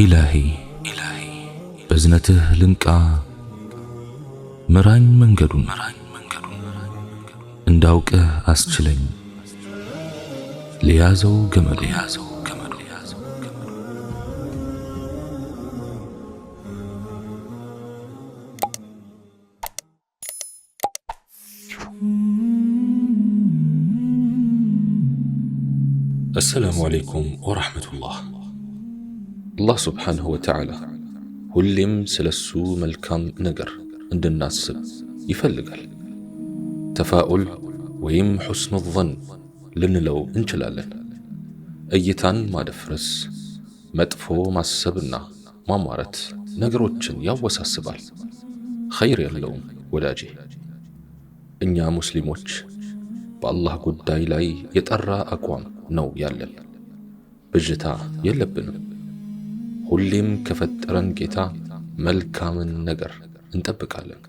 إلهي بزنته لنكا مران منجدون انداوك أسجلين ليازو جمل السلام عليكم ورحمة الله سبحانه وتعالى ሁሌም ስለሱ መልካም ነገር እንድናስብ ይፈልጋል። ተፋኡል ወይም ሑስኑ ظን ልንለው እንችላለን። እይታን ማደፍረስ፣ መጥፎ ማሰብና ማሟረት ነገሮችን ያወሳስባል። ኸይር የለውም ወዳጄ። እኛ ሙስሊሞች በአላህ ጉዳይ ላይ የጠራ አቋም ነው ያለን። ብዥታ የለብንም። ሁሌም ከፈጠረን ጌታ መልካምን ነገር እንጠብቃለን።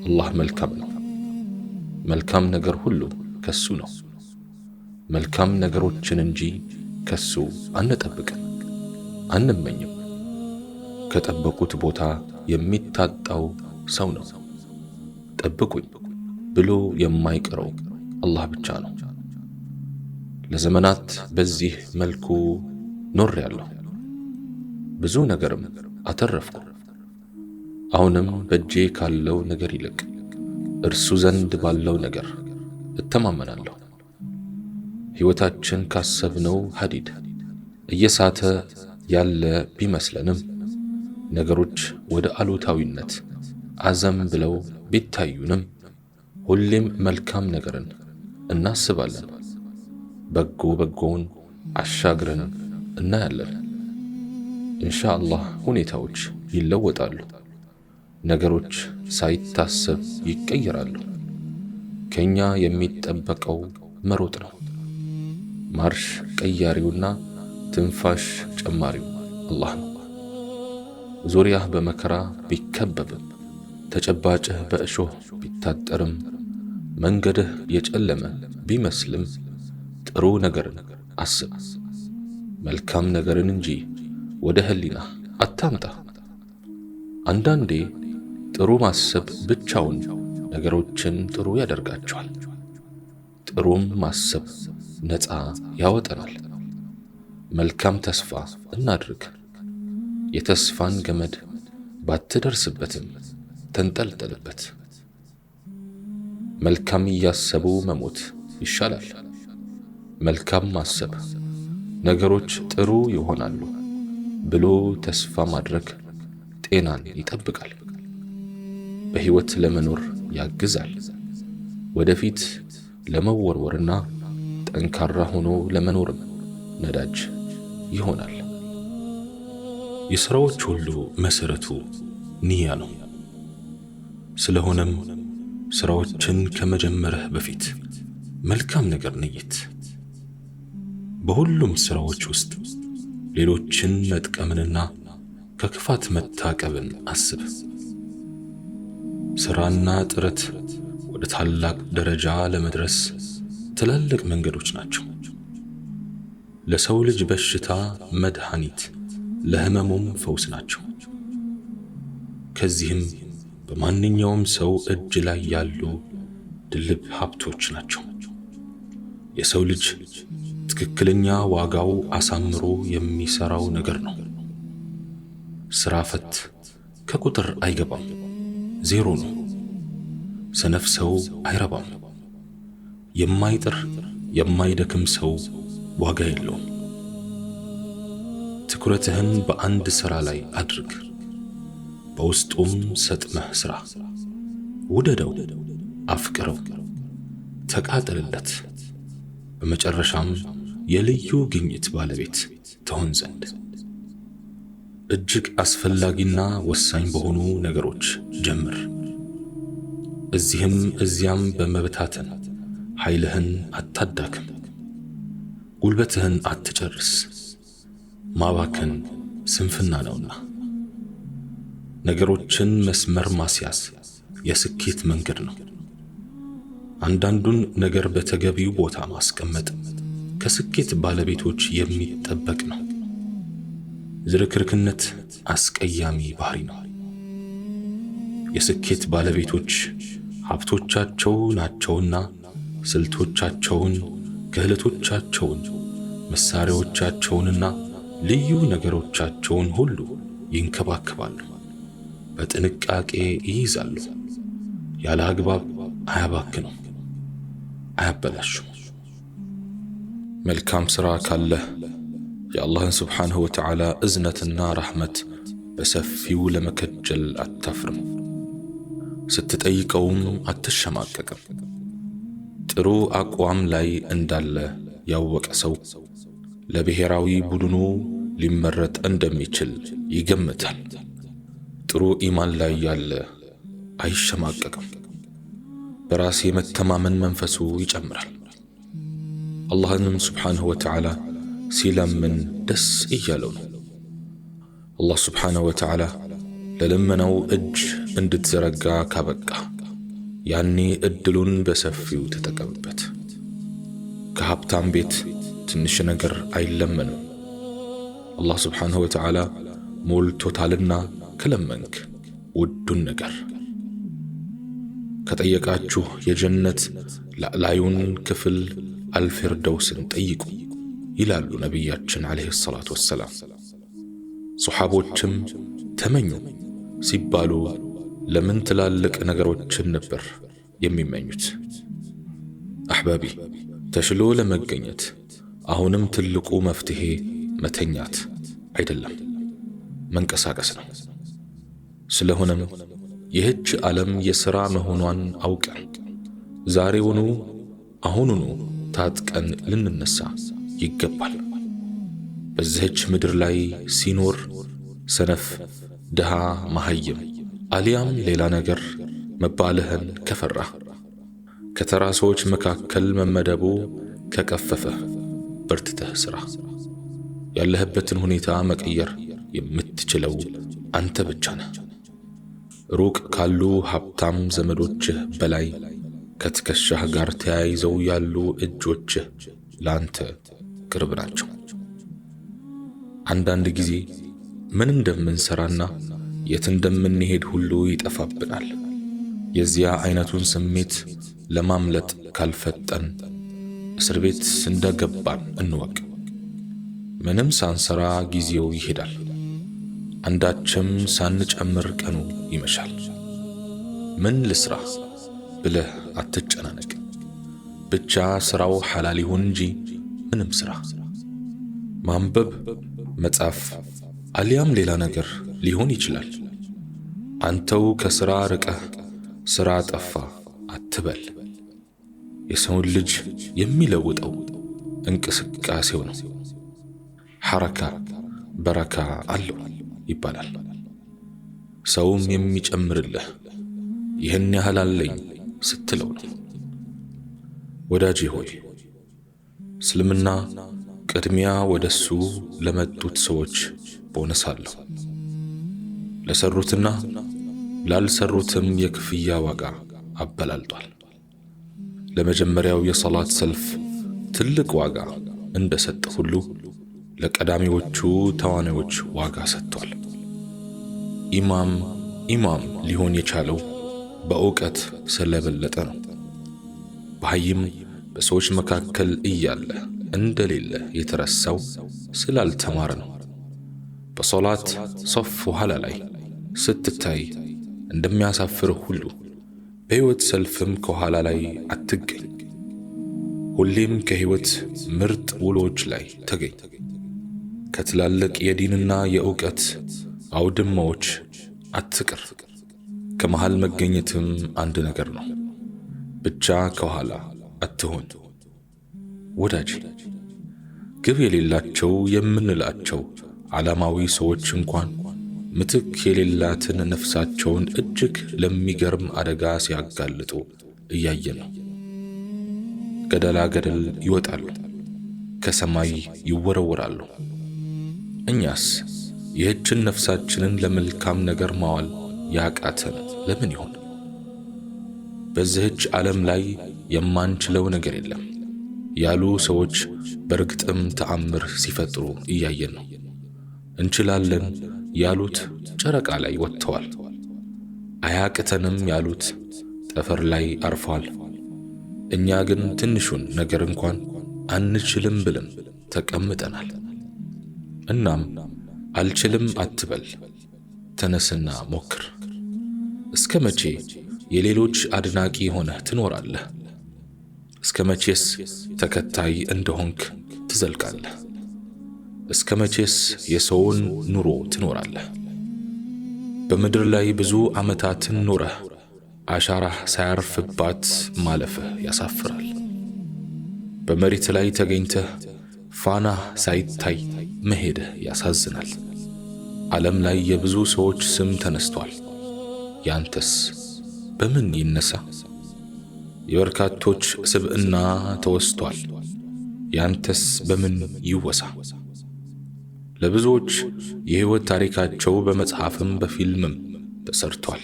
አላህ መልካም ነው። መልካም ነገር ሁሉ ከሱ ነው። መልካም ነገሮችን እንጂ ከሱ አንጠብቅም፣ አንመኝም። ከጠበቁት ቦታ የሚታጣው ሰው ነው። ጠብቁኝ ብሎ የማይቀረው አላህ ብቻ ነው። ለዘመናት በዚህ መልኩ ኖሬያለሁ። ብዙ ነገርም አተረፍኩ። አሁንም በእጄ ካለው ነገር ይልቅ እርሱ ዘንድ ባለው ነገር እተማመናለሁ። ሕይወታችን ካሰብነው ሐዲድ እየሳተ ያለ ቢመስለንም ነገሮች ወደ አሉታዊነት አዘም ብለው ቢታዩንም ሁሌም መልካም ነገርን እናስባለን። በጎውን አሻግረን እናያለን። ኢንሻአላህ ሁኔታዎች ይለወጣሉ። ነገሮች ሳይታሰብ ይቀየራሉ። ከኛ የሚጠበቀው መሮጥ ነው። ማርሽ ቀያሪውና ትንፋሽ ጨማሪው አላህ ነው። ዙሪያህ በመከራ ቢከበብም፣ ተጨባጭህ በእሾህ ቢታጠርም፣ መንገድህ የጨለመ ቢመስልም ጥሩ ነገርን አስብ። መልካም ነገርን እንጂ ወደ ህሊናህ አታምጣ። አንዳንዴ ጥሩ ማሰብ ብቻውን ነገሮችን ጥሩ ያደርጋቸዋል። ጥሩም ማሰብ ነፃ ያወጣናል። መልካም ተስፋ እናድርግ። የተስፋን ገመድ ባትደርስበትም ተንጠልጠልበት። መልካም እያሰቡ መሞት ይሻላል። መልካም ማሰብ ነገሮች ጥሩ ይሆናሉ ብሎ ተስፋ ማድረግ ጤናን ይጠብቃል። በሕይወት ለመኖር ያግዛል። ወደፊት ለመወርወርና ጠንካራ ሆኖ ለመኖርም ነዳጅ ይሆናል። የሥራዎች ሁሉ መሠረቱ ንያ ነው። ስለሆነም ሥራዎችን ከመጀመርህ በፊት መልካም ነገር ንይት። በሁሉም ሥራዎች ውስጥ ሌሎችን መጥቀምንና ከክፋት መታቀብን አስብ። ሥራና ጥረት ወደ ታላቅ ደረጃ ለመድረስ ትላልቅ መንገዶች ናቸው። ለሰው ልጅ በሽታ መድኃኒት፣ ለህመሙም ፈውስ ናቸው። ከዚህም በማንኛውም ሰው እጅ ላይ ያሉ ድልብ ሀብቶች ናቸው። የሰው ልጅ ትክክለኛ ዋጋው አሳምሮ የሚሰራው ነገር ነው። ስራ ፈት ከቁጥር አይገባም፣ ዜሮ ነው። ሰነፍ ሰው አይረባም። የማይጥር የማይደክም ሰው ዋጋ የለውም። ትኩረትህን በአንድ ሥራ ላይ አድርግ። በውስጡም ሰጥመህ ሥራ። ውደደው፣ አፍቅረው፣ ተቃጠልለት። በመጨረሻም የልዩ ግኝት ባለቤት ትሆን ዘንድ እጅግ አስፈላጊና ወሳኝ በሆኑ ነገሮች ጀምር። እዚህም እዚያም በመበታተን ኃይልህን አታዳክም። ጉልበትህን አትጨርስ። ማባከን ስንፍና ነውና። ነገሮችን መስመር ማስያዝ የስኬት መንገድ ነው። አንዳንዱን ነገር በተገቢው ቦታ ማስቀመጥ ከስኬት ባለቤቶች የሚጠበቅ ነው። ዝርክርክነት አስቀያሚ ባህሪ ነው። የስኬት ባለቤቶች ሀብቶቻቸው ናቸውና ስልቶቻቸውን፣ ክህሎቶቻቸውን፣ መሳሪያዎቻቸውንና ልዩ ነገሮቻቸውን ሁሉ ይንከባከባሉ፣ በጥንቃቄ ይይዛሉ። ያለ አግባብ አያባክኑም፣ አያበላሹም። መልካም ሥራ ካለህ የአላህን ስብሓንሁ ወተዓላ እዝነትና ረሕመት በሰፊው ለመከጀል አታፍርም። ስትጠይቀውም አትሸማቀቅም። ጥሩ አቋም ላይ እንዳለ ያወቀ ሰው ለብሔራዊ ቡድኑ ሊመረጥ እንደሚችል ይገምታል። ጥሩ ኢማን ላይ ያለ አይሸማቀቅም። በራስ የመተማመን መንፈሱ ይጨምራል። አላህንም ስብሓንሁ ወተዓላ ሲለምን ደስ እያለው ነው። አላህ ስብሓንሁ ወተዓላ ለልመናው እጅ እንድትዘረጋ ካበቃ ያኔ እድሉን በሰፊው ተጠቀምበት። ከሀብታም ቤት ትንሽ ነገር አይለመንም። አላህ ስብሓንሁ ወተዓላ ሞልቶታልና ከለመንክ ውዱን ነገር ከጠየቃችሁ የጀነት ላዕላዩን ክፍል አልፊርደውስን ጠይቁ ይላሉ ነቢያችን ዓለይሂ ሰላቱ ወሰላም። ሶሓቦችም ተመኙ ሲባሉ ለምን ትላልቅ ነገሮችን ነበር የሚመኙት? አሕባቢ፣ ተሽሎ ለመገኘት አሁንም ትልቁ መፍትሄ መተኛት አይደለም፣ መንቀሳቀስ ነው። ስለሆነም ይህች ዓለም የሥራ መሆኗን አውቀን ዛሬውኑ አሁኑኑ ታጥቀን ልንነሳ ይገባል። በዚህች ምድር ላይ ሲኖር ሰነፍ፣ ድሃ፣ መሃይም አሊያም ሌላ ነገር መባልህን ከፈራህ፣ ከተራ ሰዎች መካከል መመደቡ ከቀፈፈህ በርትተህ ሥራ። ያለህበትን ሁኔታ መቀየር የምትችለው አንተ ብቻ ነህ። ሩቅ ካሉ ሀብታም ዘመዶችህ በላይ ከትከሻህ ጋር ተያይዘው ያሉ እጆችህ ላንተ ቅርብ ናቸው። አንዳንድ ጊዜ ምን እንደምንሰራና የት እንደምንሄድ ሁሉ ይጠፋብናል። የዚያ አይነቱን ስሜት ለማምለጥ ካልፈጠን እስር ቤት እንደገባን እንወቅ። ምንም ሳንሰራ ጊዜው ይሄዳል። አንዳችም ሳንጨምር ቀኑ ይመሻል። ምን ልስራ ብለህ አትጨናነቅ። ብቻ ስራው ሐላል ይሁን እንጂ ምንም ስራ። ማንበብ፣ መጻፍ አሊያም ሌላ ነገር ሊሆን ይችላል። አንተው ከሥራ ርቀህ ሥራ ጠፋ አትበል። የሰውን ልጅ የሚለውጠው እንቅስቃሴው ነው። ሐረካ በረካ አለው ይባላል። ሰውም የሚጨምርልህ ይህን ያህል አለኝ ስትለው ነው። ወዳጄ ሆይ እስልምና ቅድሚያ ወደሱ ለመጡት ሰዎች ቦነስ አለው። ለሰሩትና ላልሰሩትም የክፍያ ዋጋ አበላልጧል። ለመጀመሪያው የሰላት ሰልፍ ትልቅ ዋጋ እንደሰጠ ሁሉ ለቀዳሚዎቹ ተዋናዮች ዋጋ ሰጥቷል። ኢማም ሊሆን የቻለው በእውቀት ስለበለጠ ነው። በሃይም በሰዎች መካከል እያለ እንደሌለ የተረሳው ስላልተማረ ነው። በሶላት ሶፍ ኋላ ላይ ስትታይ እንደሚያሳፍርህ ሁሉ በሕይወት ሰልፍም ከኋላ ላይ አትገኝ። ሁሌም ከሕይወት ምርጥ ውሎች ላይ ተገኝ። ከትላልቅ የዲንና የእውቀት አውድማዎች አትቅር። ከመሃል መገኘትም አንድ ነገር ነው። ብቻ ከኋላ አትሆን። ወዳጅ፣ ግብ የሌላቸው የምንላቸው ዓላማዊ ሰዎች እንኳን ምትክ የሌላትን ነፍሳቸውን እጅግ ለሚገርም አደጋ ሲያጋልጡ እያየን ነው። ገደላ ገደል ይወጣሉ፣ ከሰማይ ይወረወራሉ። እኛስ ይህችን ነፍሳችንን ለመልካም ነገር ማዋል ያቃተን ለምን ይሆን? በዚህች ዓለም ላይ የማንችለው ነገር የለም ያሉ ሰዎች በርግጥም ተአምር ሲፈጥሩ እያየን ነው። እንችላለን ያሉት ጨረቃ ላይ ወጥተዋል። አያቅተንም ያሉት ጠፈር ላይ አርፈዋል። እኛ ግን ትንሹን ነገር እንኳን አንችልም ብለን ተቀምጠናል። እናም አልችልም አትበል፣ ተነስና ሞክር። እስከ መቼ የሌሎች አድናቂ ሆነህ ትኖራለህ? እስከ መቼስ ተከታይ እንደሆንክ ትዘልቃለህ? እስከ መቼስ የሰውን ኑሮ ትኖራለህ? በምድር ላይ ብዙ ዓመታትን ኖረህ አሻራህ ሳያርፍባት ማለፍህ ያሳፍራል። በመሬት ላይ ተገኝተህ ፋናህ ሳይታይ መሄድህ ያሳዝናል። ዓለም ላይ የብዙ ሰዎች ስም ተነስቷል። ያንተስ በምን ይነሳ? የበርካቶች ስብዕና ተወስቷል። ያንተስ በምን ይወሳ? ለብዙዎች የሕይወት ታሪካቸው በመጽሐፍም በፊልምም ተሰርቷል።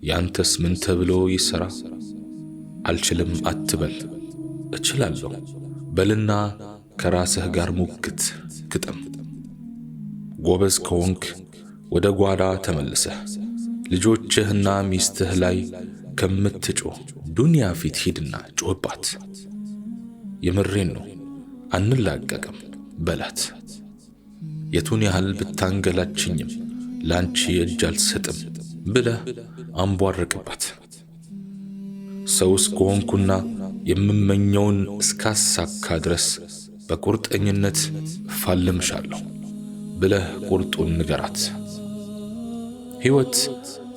ያንተስ ምን ተብሎ ይሰራ? አልችልም አትበል፣ እችላለሁ በልና ከራስህ ጋር ሙግት ግጠም። ጎበዝ ከሆንክ ወደ ጓዳ ተመልሰህ ልጆችህና ሚስትህ ላይ ከምትጮህ ዱንያ ፊት ሂድና ጮህባት። የምሬን ነው አንላቀቅም በላት። የቱን ያህል ብታንገላችኝም ላንቺ እጅ አልሰጥም ብለህ አንቧርቅባት። ሰውስ ከሆንኩና የምመኘውን እስካሳካ ድረስ በቁርጠኝነት እፋለምሻለሁ ብለህ ቁርጡን ንገራት። ሕይወት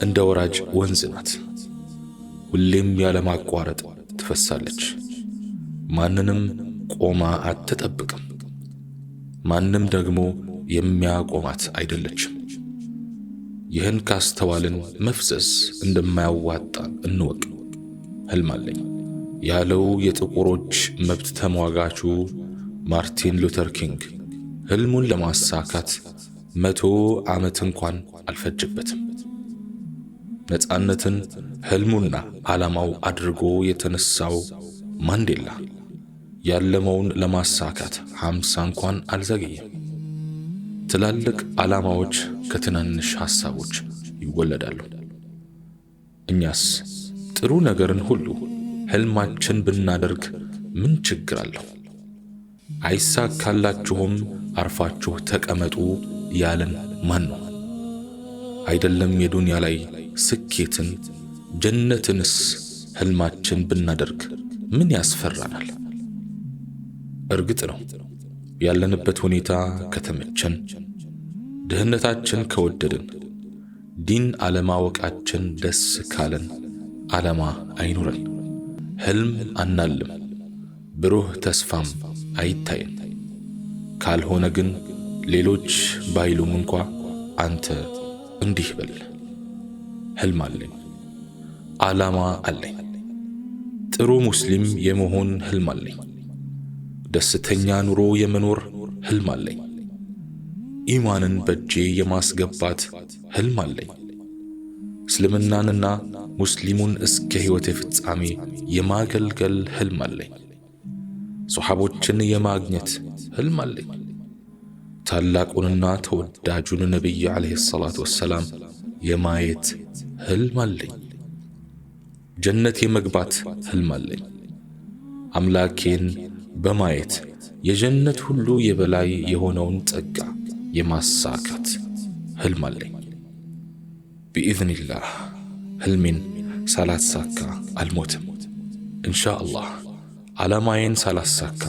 እንደ ወራጅ ወንዝ ናት። ሁሌም ያለማቋረጥ ትፈሳለች። ማንንም ቆማ አትጠብቅም። ማንም ደግሞ የሚያቆማት አይደለችም። ይህን ካስተዋልን መፍዘዝ እንደማያዋጣ እንወቅ። ሕልም አለኝ ያለው የጥቁሮች መብት ተሟጋቹ ማርቲን ሉተር ኪንግ ሕልሙን ለማሳካት 100 ዓመት እንኳን አልፈጀበትም። ነፃነትን ሕልሙና ዓላማው አድርጎ የተነሳው ማንዴላ ያለመውን ለማሳካት 50 እንኳን አልዘገየም። ትላልቅ ዓላማዎች ከትናንሽ ሐሳቦች ይወለዳሉ። እኛስ ጥሩ ነገርን ሁሉ ሕልማችን ብናደርግ ምን ችግር አለው? አይሳካላችሁም አርፋችሁ ተቀመጡ ያለን ማን ነው? አይደለም የዱንያ ላይ ስኬትን ጀነትንስ ሕልማችን ብናደርግ ምን ያስፈራናል? እርግጥ ነው ያለንበት ሁኔታ ከተመቸን፣ ድህነታችን ከወደድን፣ ዲን አለማወቃችን ደስ ካለን ዓላማ አይኑረን፣ ሕልም አናልም፣ ብሩህ ተስፋም አይታየን። ካልሆነ ግን ሌሎች ባይሉም እንኳ አንተ እንዲህ በል፣ ሕልም አለኝ፣ ዓላማ አለኝ፣ ጥሩ ሙስሊም የመሆን ሕልም አለኝ፣ ደስተኛ ኑሮ የመኖር ሕልም አለኝ፣ ኢማንን በእጄ የማስገባት ሕልም አለኝ፣ እስልምናንና ሙስሊሙን እስከ ሕይወቴ ፍጻሜ የማገልገል ሕልም አለኝ፣ ሶሓቦችን የማግኘት ሕልም አለኝ፣ ታላቁንና ተወዳጁን ነቢይ ዓለይሂ ሰላቱ ወሰላም የማየት ሕልም አለኝ፣ ጀነት የመግባት ሕልም አለኝ፣ አምላኬን በማየት የጀነት ሁሉ የበላይ የሆነውን ጸጋ የማሳካት ሕልም አለኝ። ቢኢዝኒላህ ሕልሜን ሳላሳካ አልሞትም። ኢንሻአላህ ዓላማዬን ሳላሳካ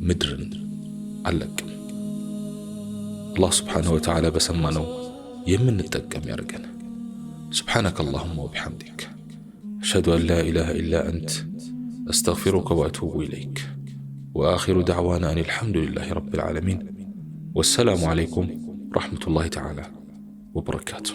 ምድርን አልለቅም። አላህ ስብሓንሁ ወተዓላ በሰማነው የምንጠቀም ያርገን። سبحانك اللهم وبحمدك أشهد أن لا إله إلا أنت أستغفرك وأتوب إليك وآخر دعوانا أن الحمد لله رب العالمين والسلام عليكم ورحمة الله تعالى وبركاته.